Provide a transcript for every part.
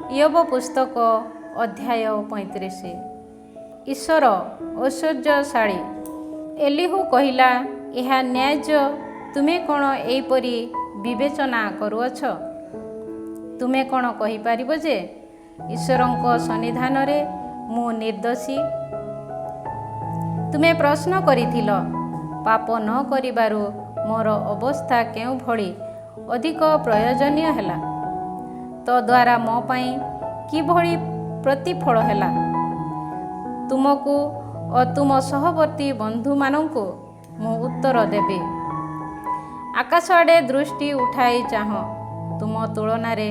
ଇୟୋବ ପୁସ୍ତକ ଅଧ୍ୟାୟ 35। ଈଶ୍ୱର ଐଶ୍ୱର୍ଯ୍ୟଶାଳୀ। ଏଲିହୁ କହିଲା, ଏହା ନ୍ୟାଯ୍ୟ, ତୁମେ କ'ଣ ଏହିପରି ବିବେଚନା କରୁଅଛ? ତୁମେ କ'ଣ କହିପାରିବ ଯେ ଈଶ୍ୱରଙ୍କ ସନ୍ନିଧାନରେ ମୁଁ ନିର୍ଦ୍ଦୋଷୀ? ତୁମେ ପ୍ରଶ୍ନ କରିଥିଲ, ପାପ ନ କରିବାରୁ ମୋର ଅବସ୍ଥା କେଉଁଭଳି ଅଧିକ ପ୍ରୟୋଜନୀୟ ହେଲା? ତଦ୍ୱାରା ମୋ ପାଇଁ କିଭଳି ପ୍ରତିଫଳ ହେଲା? ତୁମକୁ ଓ ତୁମ ସହବର୍ତ୍ତୀ ବନ୍ଧୁମାନଙ୍କୁ ମୁଁ ଉତ୍ତର ଦେବି। ଆକାଶ ଆଡ଼େ ଦୃଷ୍ଟି ଉଠାଇ ଚାହଁ, ତୁମ ତୁଳନାରେ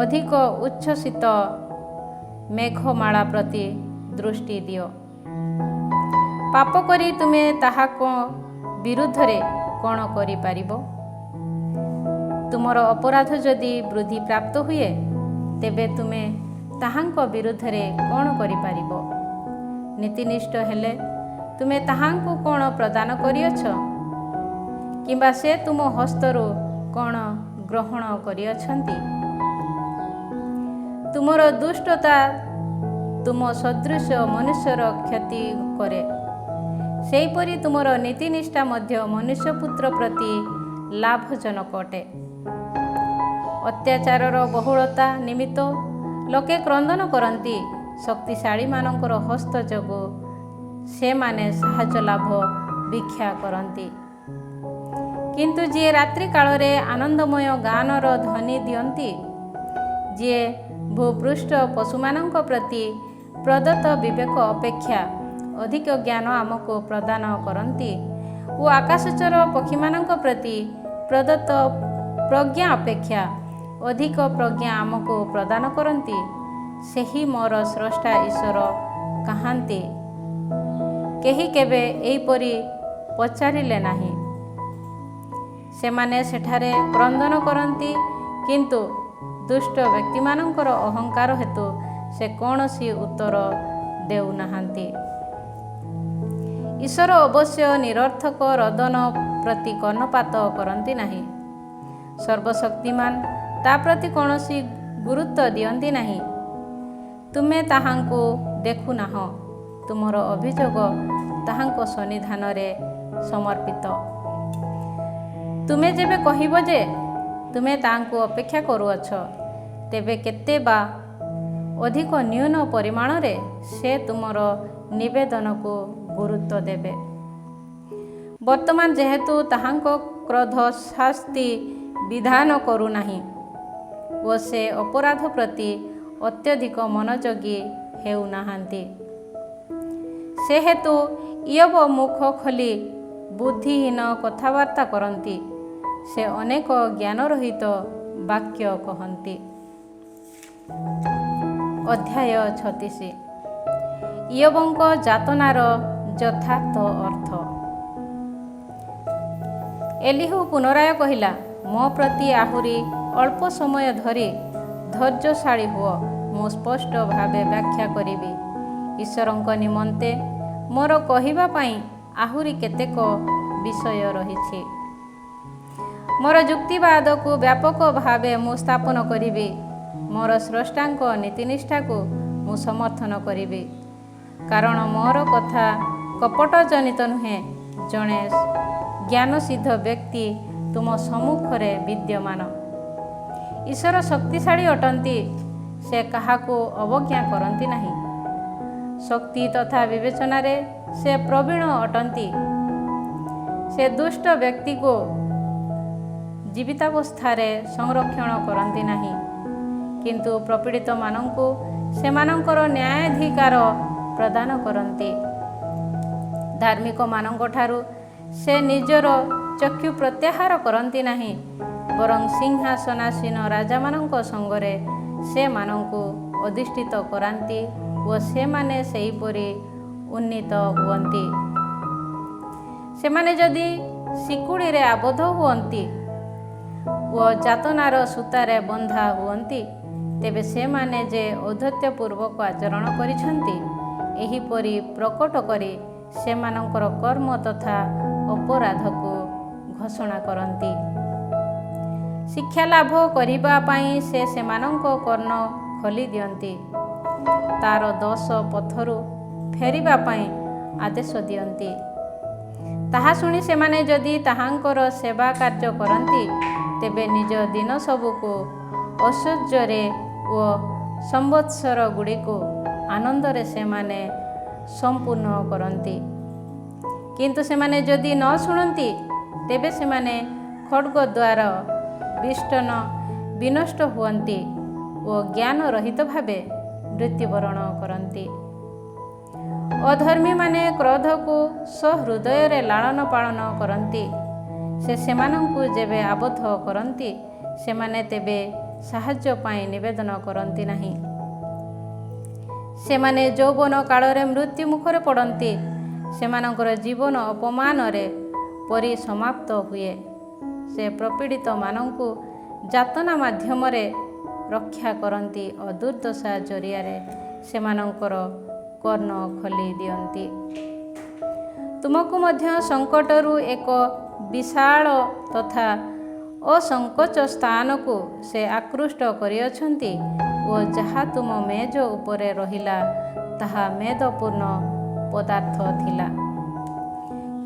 ଅଧିକ ଉଚ୍ଛ୍ୱସିତ ମେଘମାଳା ପ୍ରତି ଦୃଷ୍ଟି ଦିଅ। ପାପ କରି ତୁମେ ତାହାଙ୍କ ବିରୁଦ୍ଧରେ କ'ଣ କରିପାରିବ? ତୁମର ଅପରାଧ ଯଦି ବୃଦ୍ଧି ପ୍ରାପ୍ତ ହୁଏ, ତେବେ ତୁମେ ତାହାଙ୍କ ବିରୁଦ୍ଧରେ କ'ଣ କରିପାରିବ? ନୀତିନିଷ୍ଠ ହେଲେ ତୁମେ ତାହାଙ୍କୁ କ'ଣ ପ୍ରଦାନ କରିଅଛ? କିମ୍ବା ସେ ତୁମ ହସ୍ତରୁ କ'ଣ ଗ୍ରହଣ କରିଅଛନ୍ତି? ତୁମର ଦୁଷ୍ଟତା ତୁମ ସଦୃଶ ମନୁଷ୍ୟର କ୍ଷତି କରେ, ସେହିପରି ତୁମର ନୀତିନିଷ୍ଠା ମଧ୍ୟ ମନୁଷ୍ୟପୁତ୍ର ପ୍ରତି ଲାଭଜନକ ଅଟେ। ଅତ୍ୟାଚାରର ବହୁଳତା ନିମିତ୍ତ ଲୋକେ କ୍ରନ୍ଦନ କରନ୍ତି, ଶକ୍ତିଶାଳୀମାନଙ୍କର ହସ୍ତ ଯୋଗୁଁ ସେମାନେ ସାହାଯ୍ୟ ଲାଭ ଭିକ୍ଷା କରନ୍ତି। କିନ୍ତୁ ଯିଏ ରାତ୍ରି କାଳରେ ଆନନ୍ଦମୟ ଗାନର ଧ୍ୱନି ଦିଅନ୍ତି, ଯିଏ ଭୂପୃଷ୍ଠ ପଶୁମାନଙ୍କ ପ୍ରତି ପ୍ରଦତ୍ତ ବିବେକ ଅପେକ୍ଷା ଅଧିକ ଜ୍ଞାନ ଆମକୁ ପ୍ରଦାନ କରନ୍ତି ଓ ଆକାଶଚର ପକ୍ଷୀମାନଙ୍କ ପ୍ରତି ପ୍ରଦତ୍ତ ପ୍ରଜ୍ଞା ଅପେକ୍ଷା ଅଧିକ ପ୍ରଜ୍ଞା ଆମକୁ ପ୍ରଦାନ କରନ୍ତି, ସେହି ମୋର ସ୍ରଷ୍ଟା ଈଶ୍ୱର କାହାନ୍ତି? କେହି କେବେ ଏହିପରି ପଚାରିଲେ ନାହିଁ। ସେମାନେ ସେଠାରେ କ୍ରନ୍ଦନ କରନ୍ତି, କିନ୍ତୁ ଦୁଷ୍ଟ ବ୍ୟକ୍ତିମାନଙ୍କର ଅହଙ୍କାର ହେତୁ ସେ କୌଣସି ଉତ୍ତର ଦେଉନାହାନ୍ତି। ଈଶ୍ୱର ଅବଶ୍ୟ ନିରର୍ଥକ ରୋଦନ ପ୍ରତି କର୍ଣ୍ଣପାତ କରନ୍ତି ନାହିଁ। ସର୍ବଶକ୍ତିମାନ ତା ପ୍ରତି କୌଣସି ଗୁରୁତ୍ୱ ଦିଅନ୍ତି ନାହିଁ। ତୁମେ ତାହାଙ୍କୁ ଦେଖୁନାହଁ, ତୁମର ଅଭିଯୋଗ ତାହାଙ୍କ ସନ୍ନିଧାନରେ ସମର୍ପିତ। ତୁମେ ଯେବେ କହିବ ଯେ ତୁମେ ତାହାଙ୍କୁ ଅପେକ୍ଷା କରୁଅଛ, ତେବେ କେତେ ବା ଅଧିକ ନ୍ୟୁନ ପରିମାଣରେ ସେ ତୁମର ନିବେଦନକୁ ଗୁରୁତ୍ୱ ଦେବେ। ବର୍ତ୍ତମାନ ଯେହେତୁ ତାହାଙ୍କ କ୍ରୋଧ ଶାସ୍ତି ବିଧାନ କରୁନାହିଁ ଓ ସେ ଅପରାଧ ପ୍ରତି ଅତ୍ୟଧିକ ମନୋଯୋଗୀ ହେଉନାହାନ୍ତି, ସେହେତୁ ଇୟୋବ ମୁଖ ଖୋଲି ବୁଦ୍ଧିହୀନ କଥାବାର୍ତ୍ତା କରନ୍ତି, ସେ ଅନେକ ଜ୍ଞାନରହିତ ବାକ୍ୟ କହନ୍ତି। ଅଧ୍ୟାୟ 36। ଇୟୋବଙ୍କ ଯାତନାର ଯଥାର୍ଥ ଅର୍ଥ। ଏଲିହୁ ପୁନରାୟ କହିଲା, ମୋ ପ୍ରତି ଆହୁରି ଅଳ୍ପ ସମୟ ଧରି ଧୈର୍ଯ୍ୟଶାଳୀ ହୁଅ, ମୁଁ ସ୍ପଷ୍ଟ ଭାବେ ବ୍ୟାଖ୍ୟା କରିବି। ଈଶ୍ୱରଙ୍କ ନିମନ୍ତେ ମୋର କହିବା ପାଇଁ ଆହୁରି କେତେକ ବିଷୟ ରହିଛି। ମୋର ଯୁକ୍ତିବାଦକୁ ବ୍ୟାପକ ଭାବେ ମୁଁ ସ୍ଥାପନ କରିବି। ମୋର ସ୍ରଷ୍ଟାଙ୍କ ନୀତିନିଷ୍ଠାକୁ ମୁଁ ସମର୍ଥନ କରିବି, କାରଣ ମୋର କଥା କପଟଜନିତ ନୁହେଁ। ଜଣେ ଜ୍ଞାନସିଦ୍ଧ ବ୍ୟକ୍ତି ତୁମ ସମ୍ମୁଖରେ ବିଦ୍ୟମାନ। ଈଶ୍ୱର ଶକ୍ତିଶାଳୀ ଅଟନ୍ତି, ସେ କାହାକୁ ଅବଜ୍ଞା କରନ୍ତି ନାହିଁ। ଶକ୍ତି ତଥା ବିବେଚନାରେ ସେ ପ୍ରବୀଣ ଅଟନ୍ତି। ସେ ଦୁଷ୍ଟ ବ୍ୟକ୍ତିକୁ ଜୀବିତାବସ୍ଥାରେ ସଂରକ୍ଷଣ କରନ୍ତି ନାହିଁ, କିନ୍ତୁ ପ୍ରପୀଡ଼ିତମାନଙ୍କୁ ସେମାନଙ୍କର ନ୍ୟାୟାଧିକାର ପ୍ରଦାନ କରନ୍ତି। ଧାର୍ମିକମାନଙ୍କଠାରୁ ସେ ନିଜର ଚକ୍ଷୁ ପ୍ରତ୍ୟାହାର କରନ୍ତି ନାହିଁ, ବରଂ ସିଂହାସନାସୀନ ରାଜାମାନଙ୍କ ସଙ୍ଗରେ ସେମାନଙ୍କୁ ଅଧିଷ୍ଠିତ କରାନ୍ତି ଓ ସେମାନେ ସେହିପରି ଉନ୍ନୀତ ହୁଅନ୍ତି। ସେମାନେ ଯଦି ଶିକୁଳିରେ ଆବଦ୍ଧ ହୁଅନ୍ତି ଓ ଯାତନାର ସୂତାରେ ବନ୍ଧା ହୁଅନ୍ତି, ତେବେ ସେମାନେ ଯେ ଔଦ୍ଧତ୍ୟପୂର୍ବକ ଆଚରଣ କରିଛନ୍ତି, ଏହିପରି ପ୍ରକଟ କରି ସେମାନଙ୍କର କର୍ମ ତଥା ଅପରାଧକୁ ଘୋଷଣା କରନ୍ତି। ଶିକ୍ଷା ଲାଭ କରିବା ପାଇଁ ସେ ସେମାନଙ୍କ କର୍ଣ୍ଣ ଖୋଲି ଦିଅନ୍ତି। ତାର ଦୋଷ ପଥରୁ ଫେରିବା ପାଇଁ ଆଦେଶ ଦିଅନ୍ତି। ତାହା ଶୁଣି ସେମାନେ ଯଦି ତାହାଙ୍କର ସେବା କାର୍ଯ୍ୟ କରନ୍ତି, ତେବେ ନିଜ ଦିନ ସବୁକୁ ଐଶ୍ୱର୍ଯ୍ୟରେ ଓ ସମ୍ବତ୍ସର ଗୁଡ଼ିକୁ ଆନନ୍ଦରେ ସେମାନେ ସମ୍ପୂର୍ଣ୍ଣ କରନ୍ତି। କିନ୍ତୁ ସେମାନେ ଯଦି ନ ଶୁଣନ୍ତି, ତେବେ ସେମାନେ ଖଡ୍ଗ ଦ୍ୱାରା ବିନଷ୍ଟ ହୁଅନ୍ତି ଓ ଜ୍ଞାନ ରହିତ ଭାବେ ମୃତ୍ୟୁବରଣ କରନ୍ତି। ଅଧର୍ମୀମାନେ କ୍ରୋଧକୁ ସହୃଦୟରେ ଲାଳନ ପାଳନ କରନ୍ତି। ସେ ସେମାନଙ୍କୁ ଯେବେ ଆବଦ୍ଧ କରନ୍ତି, ସେମାନେ ତେବେ ସାହାଯ୍ୟ ପାଇଁ ନିବେଦନ କରନ୍ତି ନାହିଁ। ସେମାନେ ଯୌବନ କାଳରେ ମୃତ୍ୟୁ ମୁଖରେ ପଡ଼ନ୍ତି। ସେମାନଙ୍କର ଜୀବନ ଅପମାନରେ ପରିସମାପ୍ତ ହୁଏ। ସେ ପ୍ରପୀଡ଼ିତମାନଙ୍କୁ ଯାତନା ମାଧ୍ୟମରେ ରକ୍ଷା କରନ୍ତି ଓ ଦୁର୍ଦ୍ଦଶା ଜରିଆରେ ସେମାନଙ୍କର କର୍ଣ୍ଣ ଖୋଲି ଦିଅନ୍ତି। ତୁମକୁ ମଧ୍ୟ ସଙ୍କଟରୁ ଏକ ବିଶାଳ ତଥା ଅସଙ୍କୋଚ ସ୍ଥାନକୁ ସେ ଆକୃଷ୍ଟ କରିଅଛନ୍ତି ଓ ଯାହା ତୁମ ମେଜ ଉପରେ ରହିଲା, ତାହା ମେଦପୂର୍ଣ୍ଣ ପଦାର୍ଥ ଥିଲା।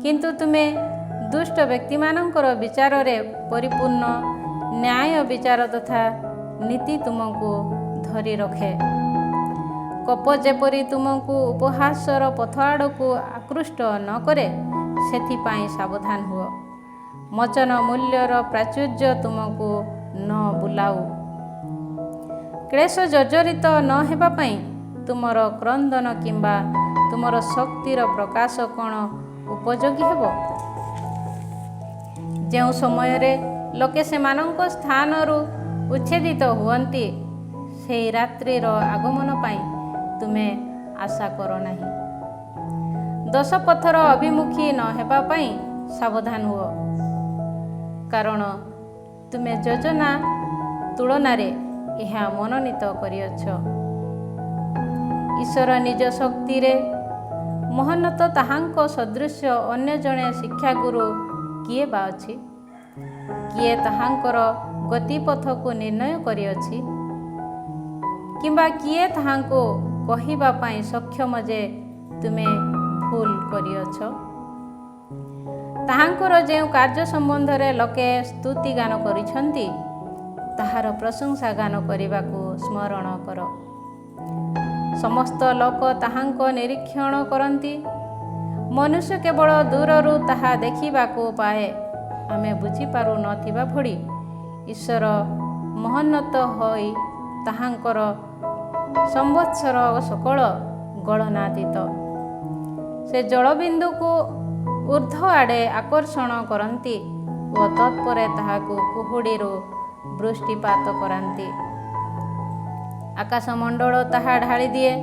କିନ୍ତୁ ତୁମେ ଦୁଷ୍ଟ ବ୍ୟକ୍ତିମାନଙ୍କର ବିଚାରରେ ପରିପୂର୍ଣ୍ଣ ନ୍ୟାୟ ବିଚାର ତଥା ନୀତି ତୁମକୁ ଧରି ରଖେ। କୋପ ଯେପରି ତୁମକୁ ଉପହାସର ପଥ ଆଡ଼କୁ ଆକୃଷ୍ଟ ନ କରେ, ସେଥିପାଇଁ ସାବଧାନ ହୁଅ। ମୋଚନ ମୂଲ୍ୟର ପ୍ରାଚୁର୍ଯ୍ୟ ତୁମକୁ ନ ବୁଲାଉ। କ୍ଳେଶ ଜର୍ଜରିତ ନ ହେବା ପାଇଁ ତୁମର କ୍ରନ୍ଦନ କିମ୍ବା ତୁମର ଶକ୍ତିର ପ୍ରକାଶ କ'ଣ ଉପଯୋଗୀ ହେବ? ଯେଉଁ ସମୟରେ ଲୋକେ ସେମାନଙ୍କ ସ୍ଥାନରୁ ଉଚ୍ଛେଦିତ ହୁଅନ୍ତି, ସେହି ରାତ୍ରିର ଆଗମନ ପାଇଁ ତୁମେ ଆଶା କର ନାହିଁ। ଦୋଷ ପଥର ଅଭିମୁଖୀ ନ ହେବା ପାଇଁ ସାବଧାନ ହୁଅ, କାରଣ ତୁମେ ଯୋଜନା ତୁଳନାରେ ଏହା ମନୋନୀତ କରିଅଛ। ଈଶ୍ୱର ନିଜ ଶକ୍ତିରେ ମହୋନ୍ନତ, ତାହାଙ୍କ ସଦୃଶ୍ୟ ଅନ୍ୟ ଜଣେ ଶିକ୍ଷାଗୁରୁ କିଏ ବା ଅଛି? କିଏ ତାହାଙ୍କର ଗତିପଥକୁ ନିର୍ଣ୍ଣୟ କରିଅଛି? କିମ୍ବା କିଏ ତାହାଙ୍କୁ କହିବା ପାଇଁ ସକ୍ଷମ ଯେ ତୁମେ ଭୁଲ କରିଅଛ? ତାହାଙ୍କର ଯେଉଁ କାର୍ଯ୍ୟ ସମ୍ବନ୍ଧରେ ଲୋକେ ସ୍ତୁତିଗାନ କରିଛନ୍ତି, ତାହାର ପ୍ରଶଂସା ଗାନ କରିବାକୁ ସ୍ମରଣ କର। ସମସ୍ତ ଲୋକ ତାହାଙ୍କ ନିରୀକ୍ଷଣ କରନ୍ତି। ମନୁଷ୍ୟ କେବଳ ଦୂରରୁ ତାହା ଦେଖିବାକୁ ପାଏ। ଆମେ ବୁଝିପାରୁ ନଥିବା ଭଳି ଈଶ୍ୱର ମହୋନ୍ନତ ହୋଇ ତାହାଙ୍କର ସମ୍ବତ୍ସର ସକଳ ଗଣନାତୀତ। ସେ ଜଳବିନ୍ଦୁକୁ ଊର୍ଦ୍ଧ୍ୱ ଆଡ଼େ ଆକର୍ଷଣ କରନ୍ତି ଓ ତତ୍ପରେ ତାହାକୁ କୁହୁଡ଼ିରୁ ବୃଷ୍ଟିପାତ କରାନ୍ତି। ଆକାଶମଣ୍ଡଳ ତାହା ଢାଳି ଦିଏ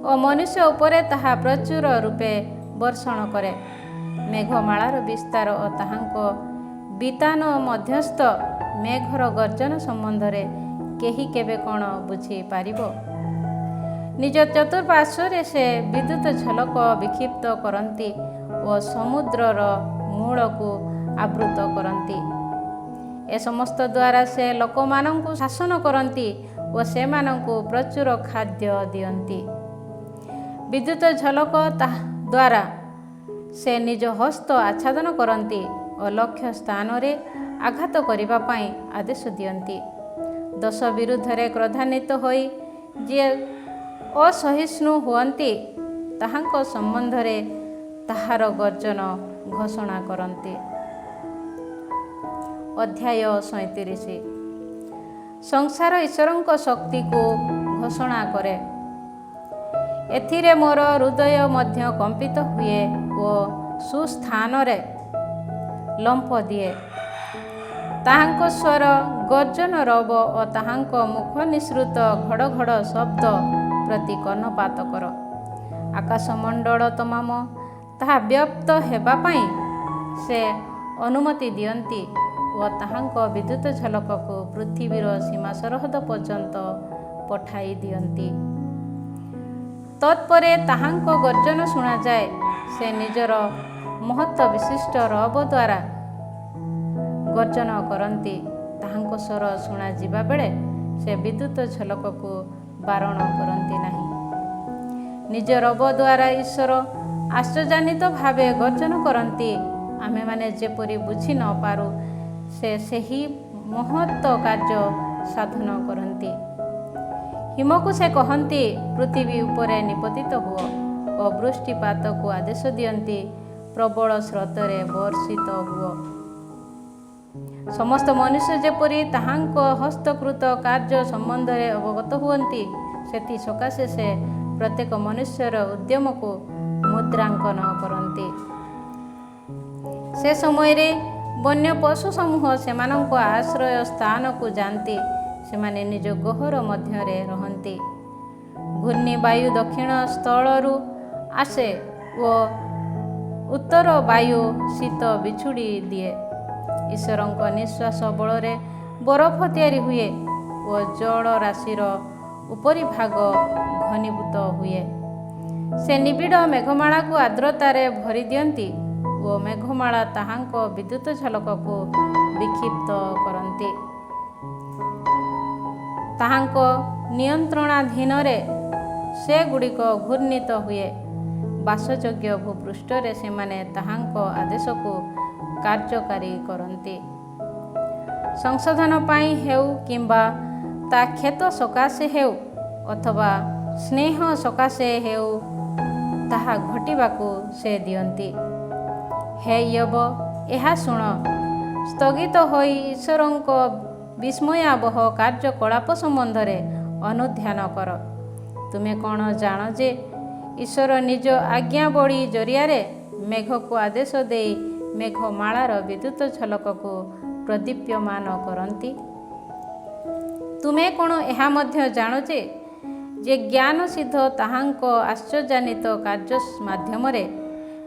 ଓ ମନୁଷ୍ୟ ଉପରେ ତାହା ପ୍ରଚୁର ରୂପେ ବର୍ଷଣ କରେ। ମେଘମାଳାର ବିସ୍ତାର ଓ ତାହାଙ୍କ ବିତାନ ମଧ୍ୟସ୍ଥ ମେଘର ଗର୍ଜନ ସମ୍ବନ୍ଧରେ କେହି କେବେ କ'ଣ ବୁଝିପାରିବ? ନିଜ ଚତୁଃପାର୍ଶ୍ୱରେ ସେ ବିଦ୍ୟୁତ୍ ଝଲକ ବିକ୍ଷିପ୍ତ କରନ୍ତି ଓ ସମୁଦ୍ରର ମୂଳକୁ ଆବୃତ କରନ୍ତି। ଏ ସମସ୍ତ ଦ୍ୱାରା ସେ ଲୋକମାନଙ୍କୁ ଶାସନ କରନ୍ତି ଓ ସେମାନଙ୍କୁ ପ୍ରଚୁର ଖାଦ୍ୟ ଦିଅନ୍ତି। ବିଦ୍ୟୁତ୍ ଝଲକ ଦ୍ୱାରା ସେ ନିଜ ହସ୍ତ ଆଚ୍ଛାଦନ କରନ୍ତି ଓ ଲକ୍ଷ୍ୟ ସ୍ଥାନରେ ଆଘାତ କରିବା ପାଇଁ ଆଦେଶ ଦିଅନ୍ତି। ଦୋଷ ବିରୁଦ୍ଧରେ କ୍ରୋଧାନ୍ୱିତ ହୋଇ ଯିଏ ଅସହିଷ୍ଣୁ ହୁଅନ୍ତି, ତାହାଙ୍କ ସମ୍ବନ୍ଧରେ ତାହାର ଗର୍ଜନ ଘୋଷଣା କରନ୍ତି। ଅଧ୍ୟାୟ 37। ସଂସାର ଈଶ୍ୱରଙ୍କ ଶକ୍ତିକୁ ଘୋଷଣା କରେ। ଏଥିରେ ମୋର ହୃଦୟ ମଧ୍ୟ କମ୍ପିତ ହୁଏ ଓ ସୁସ୍ଥାନରେ ଲମ୍ପ ଦିଏ। ତାହାଙ୍କ ସ୍ୱର ଗର୍ଜନ ରବ ଓ ତାହାଙ୍କ ମୁଖ ନିଃସୃତ ଘଡ଼ ଘଡ଼ ଶବ୍ଦ ପ୍ରତି କର୍ଣ୍ଣପାତ କର। ଆକାଶମଣ୍ଡଳ ତମାମ ତାହା ବ୍ୟାପ୍ତ ହେବା ପାଇଁ ସେ ଅନୁମତି ଦିଅନ୍ତି ଓ ତାହାଙ୍କ ବିଦ୍ୟୁତ୍ ଝଲକକୁ ପୃଥିବୀର ସୀମା ସରହଦ ପର୍ଯ୍ୟନ୍ତ ପଠାଇ ଦିଅନ୍ତି। ତତ୍ପରେ ତାହାଙ୍କ ଗର୍ଜନ ଶୁଣାଯାଏ। ସେ ନିଜର ମହତ୍ତ୍ୱ ବିଶିଷ୍ଟ ରବ ଦ୍ୱାରା ଗର୍ଜନ କରନ୍ତି। ତାହାଙ୍କ ସ୍ୱର ଶୁଣାଯିବା ବେଳେ ସେ ବିଦ୍ୟୁତ୍ ଝଲକକୁ ବାରଣ କରନ୍ତି ନାହିଁ। ନିଜ ରବ ଦ୍ୱାରା ଈଶ୍ୱର ଆଶ୍ଚର୍ଯ୍ୟାନ୍ୱିତ ଭାବେ ଗର୍ଜନ କରନ୍ତି। ଆମେମାନେ ଯେପରି ବୁଝି ନ ପାରୁ ସେ ସେହି ମହତ୍ କାର୍ଯ୍ୟ ସାଧନ କରନ୍ତି। ହିମକୁ ସେ କହନ୍ତି, ପୃଥିବୀ ଉପରେ ନିପତିତ ହୁଅ ଓ ବୃଷ୍ଟିପାତକୁ ଆଦେଶ ଦିଅନ୍ତି, ପ୍ରବଳ ସ୍ରୋତରେ ବର୍ଷିତ ହୁଅ। ସମସ୍ତ ମନୁଷ୍ୟ ଯେପରି ତାହାଙ୍କ ହସ୍ତକୃତ କାର୍ଯ୍ୟ ସମ୍ବନ୍ଧରେ ଅବଗତ ହୁଅନ୍ତି, ସେଥିସକାଶେ ସେ ପ୍ରତ୍ୟେକ ମନୁଷ୍ୟର ଉଦ୍ୟମକୁ ମୁଦ୍ରାଙ୍କନ କରନ୍ତି। ସେ ସମୟରେ ବନ୍ୟ ପଶୁ ସମୂହ ସେମାନଙ୍କ ଆଶ୍ରୟ ସ୍ଥାନକୁ ଯାଆନ୍ତି। ସେମାନେ ନିଜ ଗହର ମଧ୍ୟରେ ରହନ୍ତି। ଘୂର୍ଣ୍ଣିବାୟୁ ଦକ୍ଷିଣ ସ୍ଥଳରୁ ଆସେ ଓ ଉତ୍ତର ବାୟୁ ଶୀତ ବିଛୁଡ଼ି ଦିଏ। ଈଶ୍ୱରଙ୍କ ନିଶ୍ୱାସ ବଳରେ ବରଫ ତିଆରି ହୁଏ ଓ ଜଳ ରାଶିର ଉପରି ଭାଗ ଘନୀଭୂତ ହୁଏ। ସେ ନିବିଡ଼ ମେଘମାଳାକୁ ଆର୍ଦ୍ରତାରେ ଭରି ଦିଅନ୍ତି ଓ ମେଘମାଳା ତାହାଙ୍କ ବିଦ୍ୟୁତ ଝଲକକୁ ବିକ୍ଷିପ୍ତ କରନ୍ତି। ତାହାଙ୍କ ନିୟନ୍ତ୍ରଣାଧୀନରେ ସେଗୁଡ଼ିକ ଘୂର୍ଣ୍ଣିତ ହୁଏ। ବାସଯୋଗ୍ୟ ଭୂପୃଷ୍ଠରେ ସେମାନେ ତାହାଙ୍କ ଆଦେଶକୁ କାର୍ଯ୍ୟକାରୀ କରନ୍ତି। ସଂଶୋଧନ ପାଇଁ ହେଉ କିମ୍ବା ତା କ୍ଷେତ ସକାଶେ ହେଉ ଅଥବା ସ୍ନେହ ସକାଶେ ହେଉ, ତାହା ଘଟିବାକୁ ସେ ଦିଅନ୍ତି। ହେ ଇୟୋବ, ଏହା ଶୁଣ, ସ୍ଥଗିତ ହୋଇ ଈଶ୍ୱରଙ୍କ ବିସ୍ମୟାବହ କାର୍ଯ୍ୟକଳାପ ସମ୍ବନ୍ଧରେ ଅନୁଧ୍ୟାନ କର। ତୁମେ କ'ଣ ଜାଣ ଯେ ଈଶ୍ୱର ନିଜ ଆଜ୍ଞାବଳୀ ଜରିଆରେ ମେଘକୁ ଆଦେଶ ଦେଇ ମେଘମାଳାର ବିଦ୍ୟୁତ ଝଲକକୁ ପ୍ରଦୀପ୍ୟମାନ କରନ୍ତି? ତୁମେ କ'ଣ ଏହା ମଧ୍ୟ ଜାଣ ଯେ ଜ୍ଞାନସିଦ୍ଧ ତାହାଙ୍କ ଆଶ୍ଚର୍ଯ୍ୟାନ୍ୱିତ କାର୍ଯ୍ୟ ମାଧ୍ୟମରେ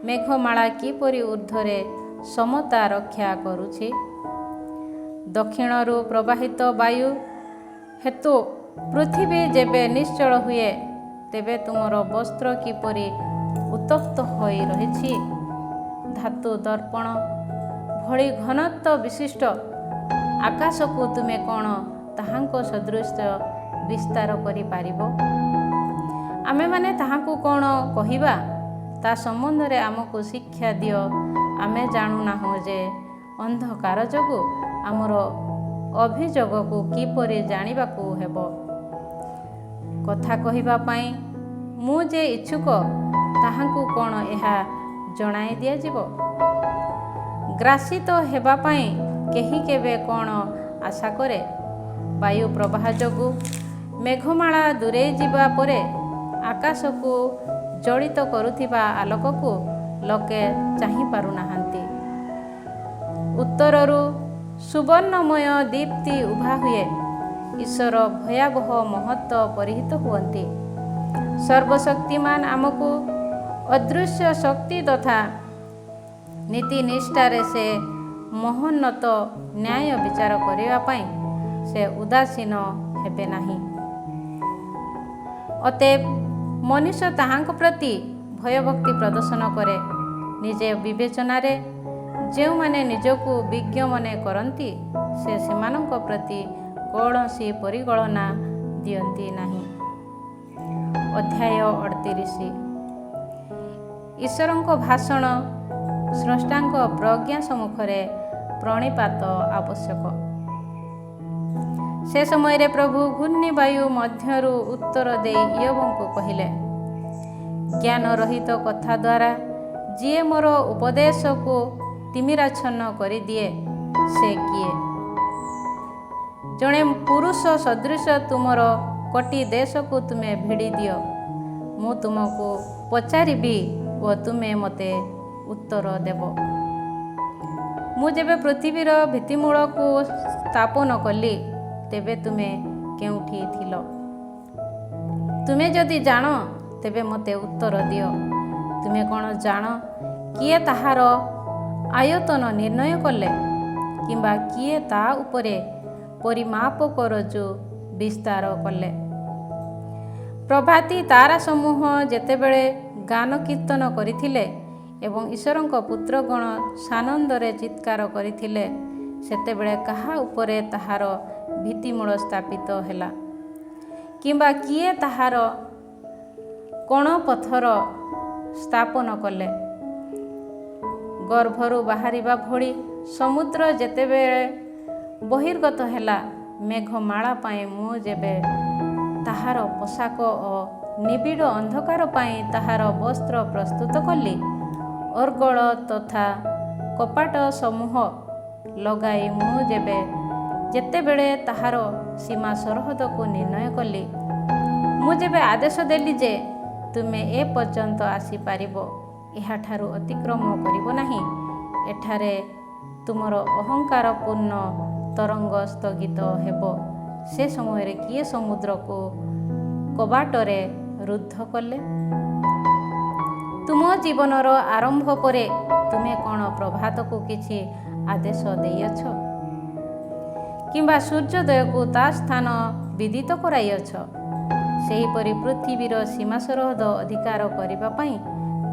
ମେଘମାଳା କିପରି ଊର୍ଦ୍ଧ୍ୱରେ ସମତା ରକ୍ଷା କରୁଛି? ଦକ୍ଷିଣରୁ ପ୍ରବାହିତ ବାୟୁ ହେତୁ ପୃଥିବୀ ଯେବେ ନିଶ୍ଚଳ ହୁଏ, ତେବେ ତୁମର ବସ୍ତ୍ର କିପରି ଉତ୍ତପ୍ତ ହୋଇ ରହିଛି? ଧାତୁ ଦର୍ପଣ ଭଳି ଘନତ୍ୱ ବିଶିଷ୍ଟ ଆକାଶକୁ ତୁମେ କ'ଣ ତାହାଙ୍କ ସଦୃଶ ବିସ୍ତାର କରିପାରିବ? ଆମେମାନେ ତାହାଙ୍କୁ କ'ଣ କହିବା? ତା ସମ୍ବନ୍ଧରେ ଆମକୁ ଶିକ୍ଷା ଦିଅ। ଆମେ ଜାଣୁନାହୁଁ ଯେ ଅନ୍ଧକାର ଯୋଗୁଁ ଆମର ଅଭିଯୋଗକୁ କିପରି ଜାଣିବାକୁ ହେବ? କଥା କହିବା ପାଇଁ ମୁଁ ଯେ ଇଚ୍ଛୁକ, ତାହାଙ୍କୁ କ'ଣ ଏହା ଜଣାଇ ଦିଆଯିବ? ଗ୍ରାସିତ ହେବା ପାଇଁ କେହି କେବେ କ'ଣ ଆଶା କରେ? ବାୟୁ ପ୍ରବାହ ଯୋଗୁଁ ମେଘମାଳା ଦୂରେଇ ଯିବା ପରେ ଆକାଶକୁ ଜଡ଼ିତ କରୁଥିବା ଆଲୋକକୁ ଲୋକେ ଚାହିଁ ପାରୁନାହାନ୍ତି। ଉତ୍ତରରୁ ସୁବର୍ଣ୍ଣମୟ ଦୀପ୍ତି ଉଭା ହୁଏ। ଈଶ୍ୱର ଭୟାବହ ମହତ୍ଵ ପରିହିତ ହୁଅନ୍ତି। ସର୍ବଶକ୍ତିମାନ ଆମକୁ ଅଦୃଶ୍ୟ ଶକ୍ତି ତଥା ନୀତିନିଷ୍ଠାରେ ସେ ମହୋନ୍ନତ ନ୍ୟାୟ ବିଚାର କରିବା ପାଇଁ ସେ ଉଦାସୀନ ହେବେ ନାହିଁ। ଅତଏବ ମନୁଷ୍ୟ ତାହାଙ୍କ ପ୍ରତି ଭୟଭକ୍ତି ପ୍ରଦର୍ଶନ କରେ। ନିଜ ବିବେଚନାରେ ଯେଉଁମାନେ ନିଜକୁ ବିଜ୍ଞ ମନେ କରନ୍ତି, ସେ ସେମାନଙ୍କ ପ୍ରତି କୌଣସି ପରିଗଣନା ଦିଅନ୍ତି ନାହିଁ। ଅଧ୍ୟାୟ 38। ଈଶ୍ୱରଙ୍କ ଭାଷଣ ସ୍ରଷ୍ଟାଙ୍କ ପ୍ରଜ୍ଞା ସମ୍ମୁଖରେ ପ୍ରଣିପାତ ଆବଶ୍ୟକ। ସେ ସମୟରେ ପ୍ରଭୁ ଘୂର୍ଣ୍ଣିବାୟୁ ମଧ୍ୟରୁ ଉତ୍ତର ଦେଇ ଇୟୋବଙ୍କୁ କହିଲେ, ଜ୍ଞାନ ରହିତ କଥା ଦ୍ୱାରା ଯିଏ ମୋର ଉପଦେଶକୁ ତିମିରାଚ୍ଛନ୍ନ କରିଦିଏ, ସେ କିଏ? ଜଣେ ପୁରୁଷ ସଦୃଶ ତୁମର କୋଟି ଦେଶକୁ ତୁମେ ଭିଡ଼ି ଦିଅ। ମୁଁ ତୁମକୁ ପଚାରିବି ଓ ତୁମେ ମୋତେ ଉତ୍ତର ଦେବ। ମୁଁ ଯେବେ ପୃଥିବୀର ଭିତ୍ତିମୂଳକୁ ସ୍ଥାପନ କଲି, ତେବେ ତୁମେ କେଉଁଠି ଥିଲ? ତୁମେ ଯଦି ଜାଣ, ତେବେ ମୋତେ ଉତ୍ତର ଦିଅ। ତୁମେ କ'ଣ ଜାଣ କିଏ ତାହାର ଆୟତନ ନିର୍ଣ୍ଣୟ କଲେ, କିମ୍ବା କିଏ ତା ଉପରେ ପରିମାପକ ରଜ୍ଜୁ ବିସ୍ତାର କଲେ? ପ୍ରଭାତୀ ତାରା ସମୂହ ଯେତେବେଳେ ଗାନ କୀର୍ତ୍ତନ କରିଥିଲେ ଏବଂ ଈଶ୍ୱରଙ୍କ ପୁତ୍ରଗଣ ସାନନ୍ଦରେ ଚିତ୍କାର କରିଥିଲେ, ସେତେବେଳେ କାହା ଉପରେ ତାହାର ଭିତ୍ତିମୂଳ ସ୍ଥାପିତ ହେଲା? କିମ୍ବା କିଏ ତାହାର କୋଣ ପଥର ସ୍ଥାପନ କଲେ। ଗର୍ଭରୁ ବାହାରିବା ଭଳି ସମୁଦ୍ର ଯେତେବେଳେ ବହିର୍ଗତ ହେଲା, ମେଘମାଳା ପାଇଁ ମୁଁ ଯେବେ ତାହାର ପୋଷାକ ଓ ନିବିଡ଼ ଅନ୍ଧକାର ପାଇଁ ତାହାର ବସ୍ତ୍ର ପ୍ରସ୍ତୁତ କଲି, ଅର୍ଗଳ ତଥା କପାଟ ସମୂହ ଲଗାଇ ମୁଁ ଯେତେବେଳେ ତାହାର ସୀମା ସରହଦକୁ ନିର୍ଣ୍ଣୟ କଲି, ମୁଁ ଯେବେ ଆଦେଶ ଦେଲି ଯେ ତୁମେ ଏ ପର୍ଯ୍ୟନ୍ତ ଆସିପାରିବ, ଏହାଠାରୁ ଅତିକ୍ରମ କରିବ ନାହିଁ, ଏଠାରେ ତୁମର ଅହଙ୍କାରପୂର୍ଣ୍ଣ ତରଙ୍ଗ ସ୍ଥଗିତ ହେବ, ସେ ସମୟରେ କିଏ ସମୁଦ୍ରକୁ କବାଟରେ ରୁଦ୍ଧ କଲେ? ତୁମ ଜୀବନର ଆରମ୍ଭ ପରେ ତୁମେ କ'ଣ ପ୍ରଭାତକୁ କିଛି ଆଦେଶ ଦେଇଅଛ? କିମ୍ବା ସୂର୍ଯ୍ୟୋଦୟକୁ ତା ସ୍ଥାନ ବିଦିତ କରାଇଅଛ? ସେହିପରି ପୃଥିବୀର ସୀମା ସରହଦ ଅଧିକାର କରିବା ପାଇଁ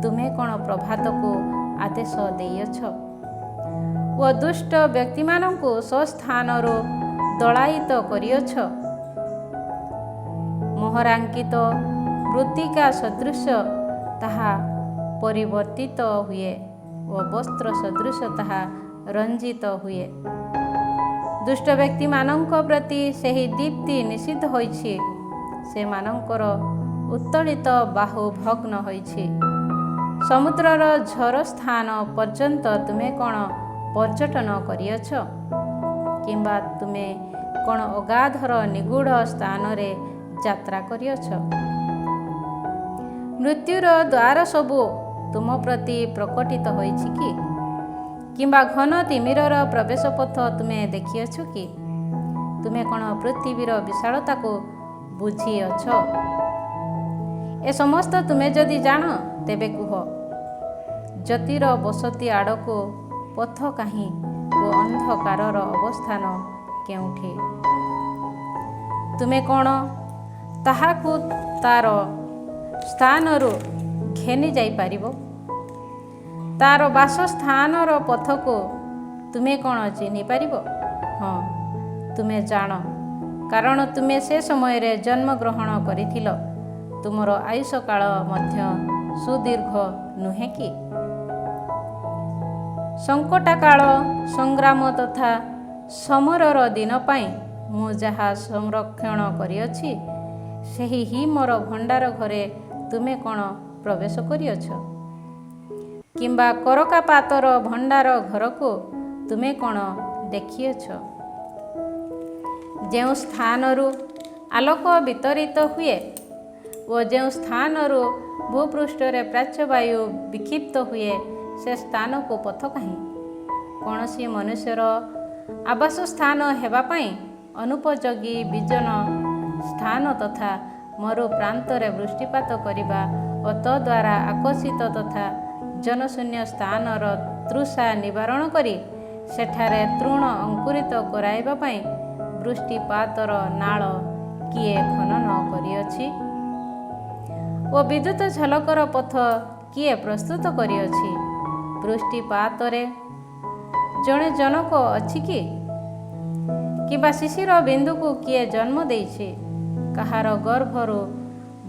ତୁମେ କ'ଣ ପ୍ରଭାତକୁ ଆଦେଶ ଦେଇଅଛ ଓ ଦୁଷ୍ଟ ବ୍ୟକ୍ତିମାନଙ୍କୁ ସ୍ୱସ୍ଥାନରୁ ଦଳାୟିତ କରିଅଛ? ମୋହରାଙ୍କିତ ମୃତ୍ତିକା ସଦୃଶ ତାହା ପରିବର୍ତ୍ତିତ ହୁଏ ଓ ବସ୍ତ୍ର ସଦୃଶ ତାହା ରଞ୍ଜିତ ହୁଏ। ଦୁଷ୍ଟ ବ୍ୟକ୍ତିମାନଙ୍କ ପ୍ରତି ସେହି ଦୀପ୍ତି ନିଷିଦ୍ଧ ହୋଇଛି, ସେମାନଙ୍କର ଉତ୍ତୋଳିତ ବାହୁ ଭଗ୍ନ ହୋଇଛି। ସମୁଦ୍ରର ଝର ସ୍ଥାନ ପର୍ଯ୍ୟନ୍ତ ତୁମେ କ'ଣ ପର୍ଯ୍ୟଟନ କରିଅଛ? କିମ୍ବା ତୁମେ କ'ଣ ଅଗାଧର ନିଗୂଢ଼ ସ୍ଥାନରେ ଯାତ୍ରା କରିଅଛ? ମୃତ୍ୟୁର ଦ୍ୱାର ସବୁ ତୁମ ପ୍ରତି ପ୍ରକଟିତ ହୋଇଛି କି? କିମ୍ବା ଘନ ତିମିରର ପ୍ରବେଶ ପଥ ତୁମେ ଦେଖିଅଛ କି? ତୁମେ କ'ଣ ପୃଥିବୀର ବିଶାଳତାକୁ ବୁଝିଅଛ? ଏ ସମସ୍ତ ତୁମେ ଯଦି ଜାଣ, ତେବେ କୁହ, ଜ୍ୟୋତିର ବସତି ଆଡ଼କୁ ପଥ କାହିଁ ଓ ଅନ୍ଧକାରର ଅବସ୍ଥାନ କେଉଁଠି? ତୁମେ କ'ଣ ତାହାକୁ ତାର ସ୍ଥାନରୁ ଘେନି ଯାଇପାରିବ? ତାର ବାସସ୍ଥାନର ପଥକୁ ତୁମେ କ'ଣ ଚିହ୍ନିପାରିବ? ହଁ, ତୁମେ ଜାଣ, କାରଣ ତୁମେ ସେ ସମୟରେ ଜନ୍ମଗ୍ରହଣ କରିଥିଲ। ତୁମର ଆୟୁଷ କାଳ ମଧ୍ୟ ସୁଦୀର୍ଘ ନୁହେଁ କି? ସଙ୍କଟାକାଳ, ସଂଗ୍ରାମ ତଥା ସମରର ଦିନ ପାଇଁ ମୁଁ ଯାହା ସଂରକ୍ଷଣ କରିଅଛି, ସେହି ହିମର ଭଣ୍ଡାର ଘରେ ତୁମେ କ'ଣ ପ୍ରବେଶ କରିଅଛ? କିମ୍ବା କରକାପାତର ଭଣ୍ଡାର ଘରକୁ ତୁମେ କ'ଣ ଦେଖିଅଛ? ଯେଉଁ ସ୍ଥାନରୁ ଆଲୋକ ବିତରିତ ହୁଏ ଓ ଯେଉଁ ସ୍ଥାନରୁ ଭୂପୃଷ୍ଠରେ ପ୍ରାଚ୍ୟବାୟୁ ବିକ୍ଷିପ୍ତ ହୁଏ, ସେ ସ୍ଥାନକୁ ପଥ କାହିଁ? କୌଣସି ମନୁଷ୍ୟର ଆବାସ ସ୍ଥାନ ହେବା ପାଇଁ ଅନୁପଯୋଗୀ ବିଜନ ସ୍ଥାନ ତଥା ମରୁ ପ୍ରାନ୍ତରେ ବୃଷ୍ଟିପାତ କରିବା ଓ ତଦ୍ୱାରା ଆକର୍ଷିତ ତଥା ଜନଶୂନ୍ୟ ସ୍ଥାନର ତୃଷା ନିବାରଣ କରି ସେଠାରେ ତୃଣ ଅଙ୍କୁରିତ କରାଇବା ପାଇଁ ବୃଷ୍ଟିପାତର ନାଳ କିଏ ଖନନ କରିଅଛି ଓ ବିଦ୍ୟୁତ ଝଲକର ପଥ କିଏ ପ୍ରସ୍ତୁତ କରିଅଛି? ବୃଷ୍ଟିପାତରେ ଜଣେ ଜନକ ଅଛି କି? କିମ୍ବା ଶିଶିର ବିନ୍ଦୁକୁ କିଏ ଜନ୍ମ ଦେଇଛି? କାହାର ଗର୍ଭରୁ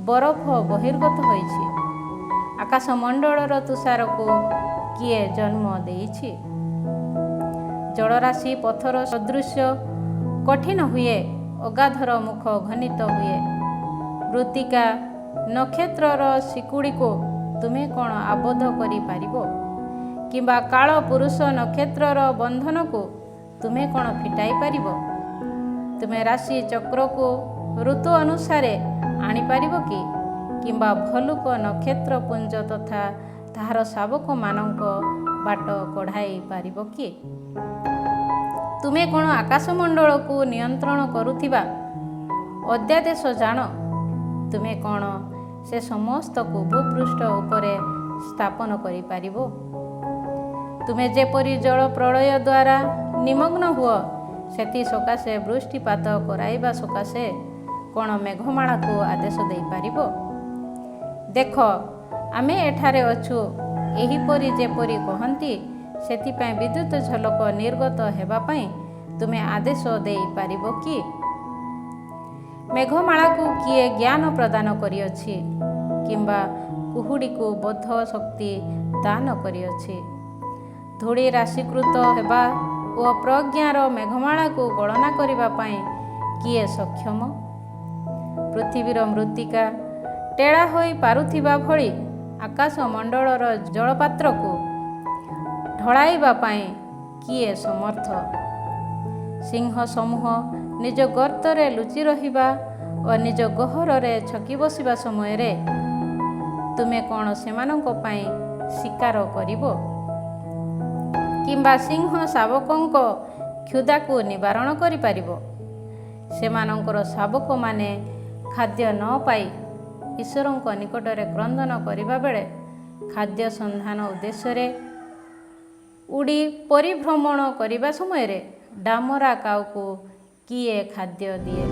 ବରଫ ବହିର୍ଗତ ହୋଇଛି? ଆକାଶମଣ୍ଡଳର ତୁଷାରକୁ କିଏ ଜନ୍ମ ଦେଇଛି? ଜଳରାଶି ପଥର ସଦୃଶ କଠିନ ହୁଏ, ଅଗାଧର ମୁଖ ଘନିତ ହୁଏ। ମୃତ୍ତିକା ନକ୍ଷତ୍ରର ଶିକୁଡ଼ିକୁ ତୁମେ କ'ଣ ଆବଦ୍ଧ କରିପାରିବ? କିମ୍ବା କାଳ ପୁରୁଷ ନକ୍ଷତ୍ରର ବନ୍ଧନକୁ ତୁମେ କ'ଣ ଫିଟାଇ ପାରିବ? ତୁମେ ରାଶି ଚକ୍ରକୁ ଋତୁ ଅନୁସାରେ ଆଣିପାରିବ କି? କିମ୍ବା ଭଲୁକ ନକ୍ଷତ୍ରପୁଞ୍ଜ ତଥା ତାହାର ଶାବକମାନଙ୍କ ବାଟ କଢ଼ାଇ ପାରିବ କି? ତୁମେ କ'ଣ ଆକାଶମଣ୍ଡଳକୁ ନିୟନ୍ତ୍ରଣ କରୁଥିବା ଅଧ୍ୟାଦେଶ ଜାଣ? ତୁମେ କ'ଣ ସେ ସମସ୍ତକୁ ଭୂପୃଷ୍ଠ ଉପରେ ସ୍ଥାପନ କରିପାରିବ? ତୁମେ ଯେପରି ଜଳ ପ୍ରଳୟ ଦ୍ୱାରା ନିମଗ୍ନ ହୁଅ, ସେଥି ସକାଶେ ବୃଷ୍ଟିପାତ କରାଇବା ସକାଶେ କ'ଣ ମେଘମାଳାକୁ ଆଦେଶ ଦେଇପାରିବ? ଦେଖ, ଆମେ ଏଠାରେ ଅଛୁ, ଏହିପରି ଯେପରି କହନ୍ତି, ସେଥିପାଇଁ ବିଦ୍ୟୁତ ଝଲକ ନିର୍ଗତ ହେବା ପାଇଁ ତୁମେ ଆଦେଶ ଦେଇପାରିବ କି? ମେଘମାଳାକୁ କିଏ ଜ୍ଞାନ ପ୍ରଦାନ କରିଅଛି କିମ୍ବା କୁହୁଡ଼ିକୁ ବୋଧ ଶକ୍ତି ଦାନ କରିଅଛି? ଧୂଳି ରାଶିକୃତ ହେବା ଓ ପ୍ରଜ୍ଞାର ମେଘମାଳାକୁ ଗଣନା କରିବା ପାଇଁ କିଏ ସକ୍ଷମ? ପୃଥିବୀର ମୃତ୍ତିକା ଟେଢ଼ା ହୋଇ ପାରୁଥିବା ଭଳି ଆକାଶ ମଣ୍ଡଳର ଜଳପାତ୍ରକୁ ଢଳାଇବା ପାଇଁ କିଏ ସମର୍ଥ? ସିଂହ ସମୂହ ନିଜ ଗର୍ତ୍ତରେ ଲୁଚି ରହିବା ଓ ନିଜ ଗହରରେ ଛକି ବସିବା ସମୟରେ ତୁମେ କ'ଣ ସେମାନଙ୍କ ପାଇଁ ଶିକାର କରିବ? କିମ୍ବା ସିଂହ ଶାବକଙ୍କ କ୍ଷୁଧାକୁ ନିବାରଣ କରିପାରିବ? ସେମାନଙ୍କର ଶାବକମାନେ ଖାଦ୍ୟ ନ ପାଇ ଈଶ୍ୱରଙ୍କ ନିକଟରେ କ୍ରନ୍ଦନ କରିବା ବେଳେ ଖାଦ୍ୟ ସନ୍ଧାନ ଉଦ୍ଦେଶ୍ୟରେ ଉଡ଼ି ପରିଭ୍ରମଣ କରିବା ସମୟରେ ଡାମରା କାଉକୁ କିଏ ଖାଦ୍ୟ ଦିଏ?